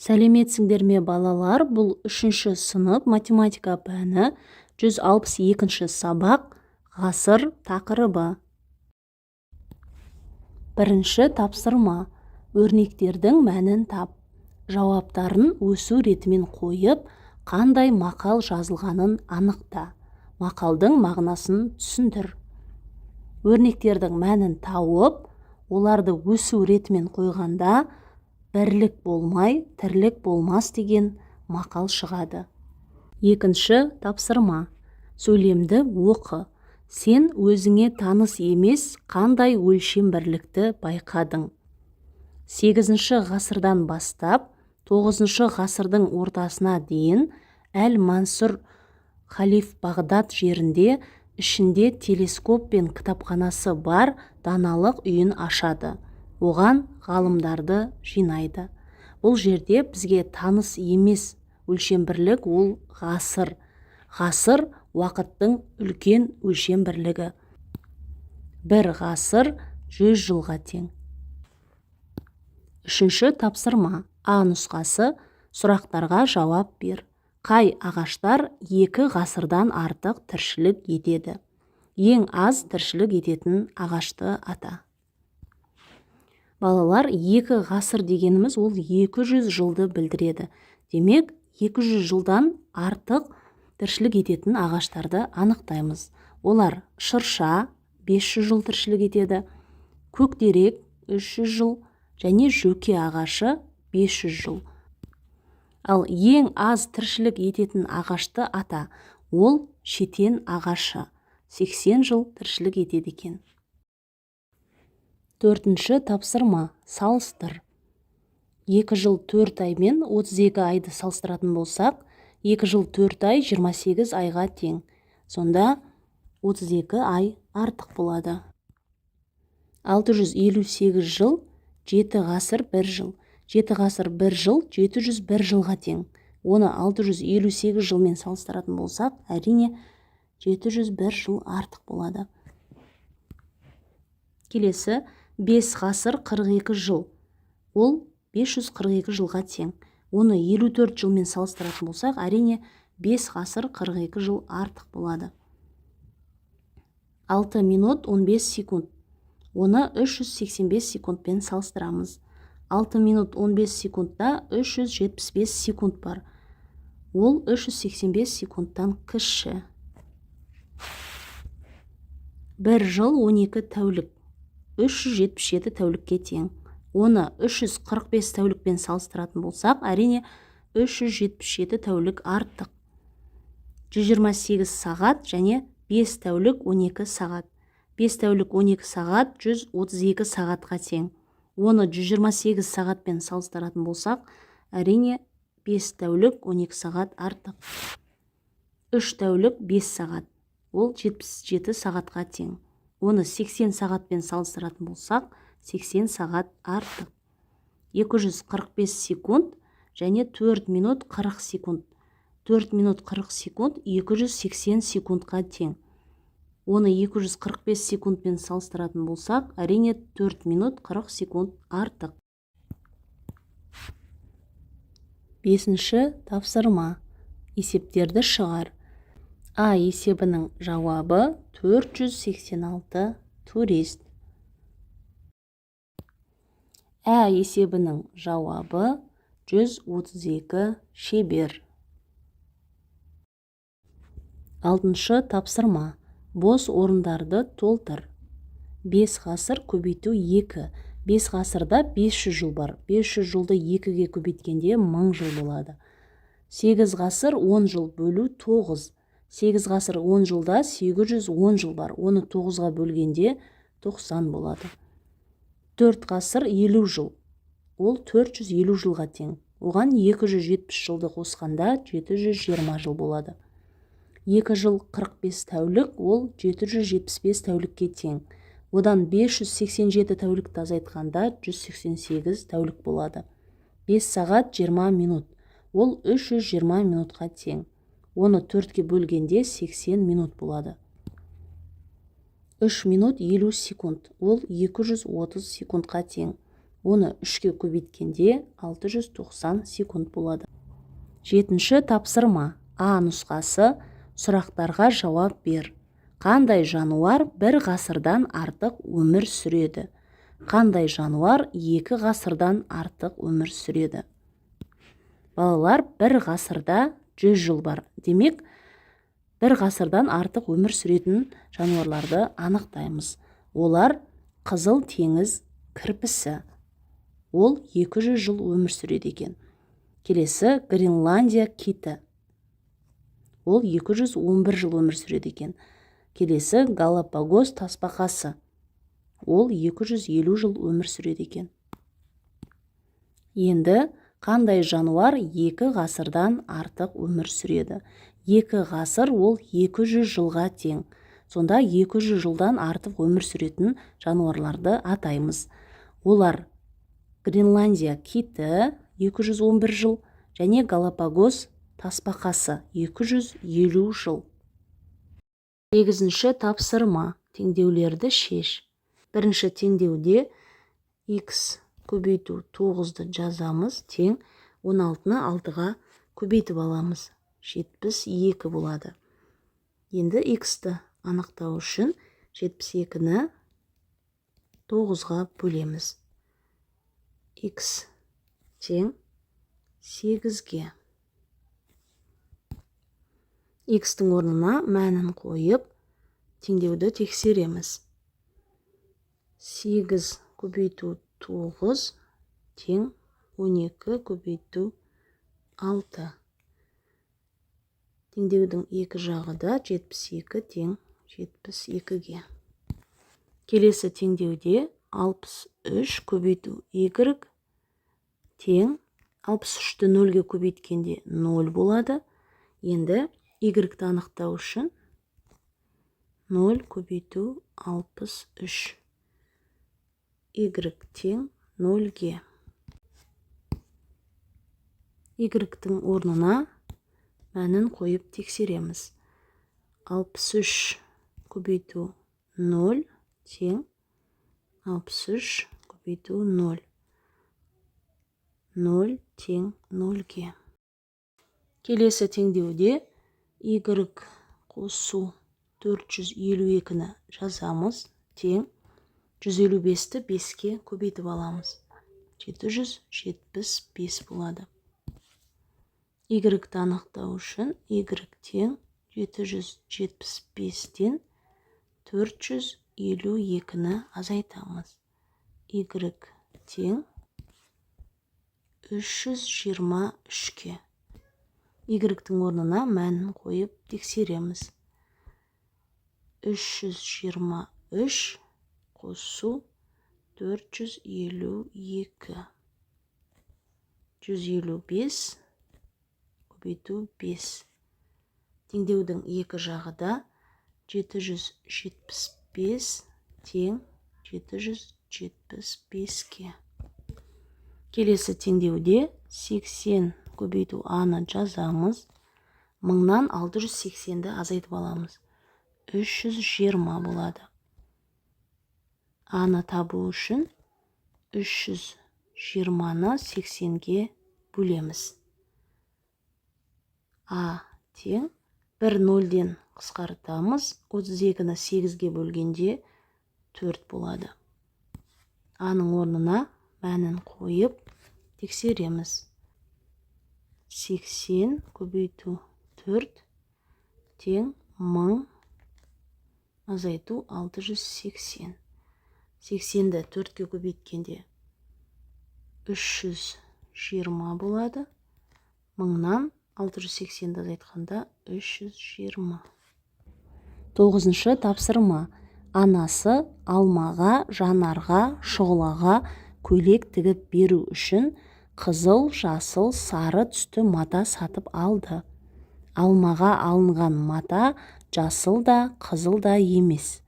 Сәлеметсіңдер ме балалар, бұл 3-ші сынып математика пәні 162-ші сабақ ғасыр тақырыбы. Бірінші тапсырма. Өрнектердің мәнін тап. Жауаптарын өсу ретімен қойып, қандай мақал жазылғанын анықта. Мақалдың мағынасын түсіндір. Өрнектердің мәнін тауып, оларды өсу ретімен қойғанда бірлік болмай, тірлік болмас деген мақал шығады. Екінші тапсырма. Сөйлемді оқы. Сен өзіңе таныс емес қандай өлшем бірлікті байқадың. 8-ші ғасырдан бастап 9-ші ғасырдың ортасына дейін Әл-Мансұр халиф Бағдат жерінде ішінде телескоп пен кітапханасы бар даналық үйін ашады. Оған ғалымдарды жинайды. Бұл жерде бізге таныс емес өлшем бірлік ол ғасыр. Ғасыр уақыттың үлкен өлшем бірлігі. Бір ғасыр 100 жылға тең. Үшінші тапсырма. А нұсқасы. Сұрақтарға жауап бер. Қай ағаштар 2 ғасырдан артық тіршілік етеді? Ең аз тіршілік ететін ағашты ата. Балалар, 2 ғасыр дегеніміз ол 200 жылды білдіреді. Демек, 200 жылдан артық тіршілік ететін ағаштарды анықтаймыз. Олар шырша 500 жыл тіршілік етеді, көктерек 300 жыл және жөке ағашы 500 жыл. Ал ең аз тіршілік ететін ағашты ата, ол шетен ағашы 80 жыл тіршілік етеді екен. Төртінші тапсырма. Салыстыр. 2 жыл 4 ай мен 32 айды салыстыратын болсақ, 2 жыл 4 ай 28 айға тең. Сонда 32 ай артық болады. 658 жыл 7 ғасыр 1 жыл. 7 ғасыр 1 жыл 701 жылға тең. Оны 658 жылмен салыстыратын болсақ, әрине 701 жыл артық болады. Келесі 5 ғасыр 42 жыл. Ол 542 жылға тең. Оны 54 жылмен салыстыратын болсақ, әрине 5 ғасыр 42 жыл артық болады. 6 минут 15 секунд. Оны 385 секундпен салыстырамыз. 6 минут 15 секундта 375 секунд бар. Ол 385 секундтан кіші. 1 жыл 12 тәулік. 377 тәулікке тең. Оны 345 тәулікпен салыстыратын болсақ, әрине 377 тәулік артық. 128 сағат және 5 тәулік 12 сағат. 5 тәулік 12 сағат 132 сағатқа тең. Оны 128 сағатпен салыстыратын болсақ, әрине 5 тәулік 12 сағат артық. 3 тәулік 5 сағат. Ол 77 сағатқа тең. Оны 80 сағатпен салыстыратын болсақ, 80 сағат артық. 245 секунд және 4 минут 40 секунд. 4 минут 40 секунд 280 секундқа тең. Оны 245 секундпен салыстыратын болсақ, әрине 4 минут 40 секунд артық. 5-ші тапсырма. Есептерді шығар. А есебінің жауабы 486 турист. Ә есебінің жауабы 132 шебер. 6-шы тапсырма. Бос орындарды толтыр. 5 ғасыр көбейту 2. 5 ғасырда 500 жыл бар. 500 жылды 2-ге көбейткенде 1000 жыл болады. 8 ғасыр 10 жыл бөлу 9. 8 ғасыр 10 жылда 810 жыл бар. Оны 9-ға бөлгенде 90 болады. 4 ғасыр 50 жыл. Ол 450 жылға тең. Оған 270 жылды қосқанда 720 жыл болады. 2 жыл 45 тәулік, ол 775 тәулікке тең. Одан 587 тәулікті азайтқанда 188 тәулік болады. 5 сағат 20 минут. Ол 320 минутқа тең. Оны 4-ке бөлгенде 80 минут болады. 3 минут 50 секунд. Ол 230 секундқа тең. Оны 3-ке көбейткенде 690 секунд болады. 7-ші тапсырма. А нұсқасы. Сұрақтарға жауап бер. Қандай жануар бір ғасырдан артық өмір сүреді? Қандай жануар 2 ғасырдан артық өмір сүреді? Балалар, бір ғасырда 100 жыл бар. Демек, бір ғасырдан артық өмір сүретін жануарларды анықтаймыз. Олар қызыл теңіз кірпісі. Ол 200 жыл өмір сүреді екен. Келесі Гренландия киті. Ол 211 жыл өмір сүреді екен. Келесі Галапагос тасбақасы. Ол 250 жыл өмір сүреді екен. Енді қандай жануар 2 ғасырдан артық өмір сүреді? 2 ғасыр ол 200 жылға тең. Сонда 200 жылдан артық өмір сүретін жануарларды атаймыз. Олар Гренландия киті 211 жыл және Галапагос тасбақасы 250 жыл. 8-ші тапсырма. Теңдеулерді шеш. Бірінші теңдеуде x көбейту 9-ды жазамыз, тең 16-ны 6-ға көбейтіп аламыз. 72 болады. Енді x-ті анықтау үшін 72-ні 9-ға бөлеміз. X тең 8-ге. X-тің орнына мәнін қойып, теңдеуді тексереміз. 8 көбейту 9 тең 12 көбейту 6. Теңдеудің екі жағы да 72 тең 72-ге. Келесі теңдеуде 63 көбейту y тең 63-ті 0-ге көбейткенде 0 болады. Енді y-ті анықтау үшін 0 көбейту 63. Y тең 0-ге. Y-тің орнына мәнін қойып тексереміз. 63 көбейту 0 тең 63 көбейту 0. 0 тең 0-ге. Келесі теңдеуде y қосу 452-ні жазамыз, тең 155-ті 5-ке көбейтіп аламыз. 775 болады. Y-ті анықтау үшін y тең 775-тен 452-ні азайтамыз. Y тең 323-ке. Y-тің орнына мәнін қойып тексереміз. 323 қосу 452. 155 көбейту 5. Теңдеудің екі жағы да 775 тең 775-ке. Келесі теңдеуде 80 көбейту a-ны жазамыз. 1000-нан 680-ді азайтып аламыз. 320 болады. A-ны табу үшін 320-ны 80-ге бөлеміз. A тең 1 0-ден қысқартамыз. 32-ні 8-ге бөлгенде 4 болады. A-ның орнына мәнін қойып тексереміз. 80 көбейту 4 тең 1000 азайту 680. 80-ді 4-ке көбейткенде 320 болады. 1000-нан 680-ді азайтқанда 320. 9-шы тапсырма. Анасы Алмаға, Жанарға, Шұғылаға көйлек тігіп беру үшін қызыл, жасыл, сары түсті мата сатып алды. Алмаға алынған мата жасыл да, қызыл да емес.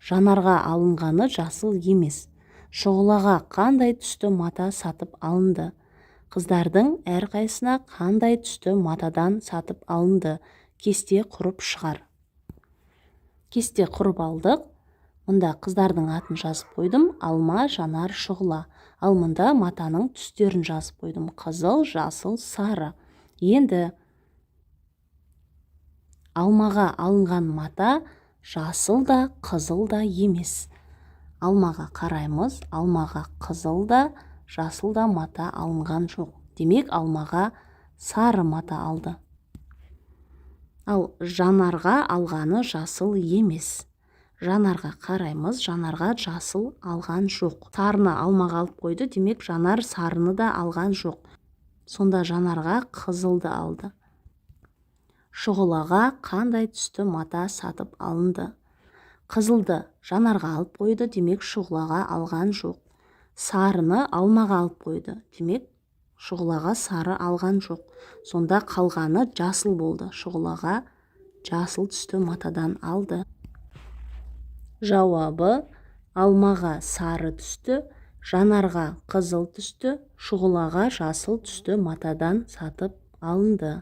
Жанарға алынғаны жасыл емес. Шұғылаға қандай түсті мата сатып алынды? Қыздардың әрқайсына қандай түсті матадан сатып алынды? Кесте құрып шығар. Кесте құрып алдық. Мұнда қыздардың атын жазып қойдым. Алма, Жанар, Шұғыла. Ал мұнда матаның түстерін жазып қойдым. Қызыл, жасыл, сары. Енді алмаға алынған мата жасыл да, қызыл да емес. Алмаға қараймыз. Алмаға қызыл да, жасыл да мата алынған жоқ. Демек, алмаға сары мата алды. Ал жанарға алғаны жасыл емес. Жанарға қараймыз. Жанарға жасыл алған жоқ. Сарыны алмаға алып қойды. Демек, жанар сарыны да алған жоқ. Сонда жанарға қызылды алды. Шұғылаға қандай түсті мата сатып алынды? Қызылды жанарға алып қойды. Демек, шұғылаға алған жоқ. Сарыны алмаға алып қойды. Демек, шұғылаға сары алған жоқ. Сонда қалғаны жасыл болды. Шұғылаға жасыл түсті матадан алды. Жауабы: алмаға сары түсті, жанарға қызыл түсті, шұғылаға жасыл түсті матадан сатып алынды.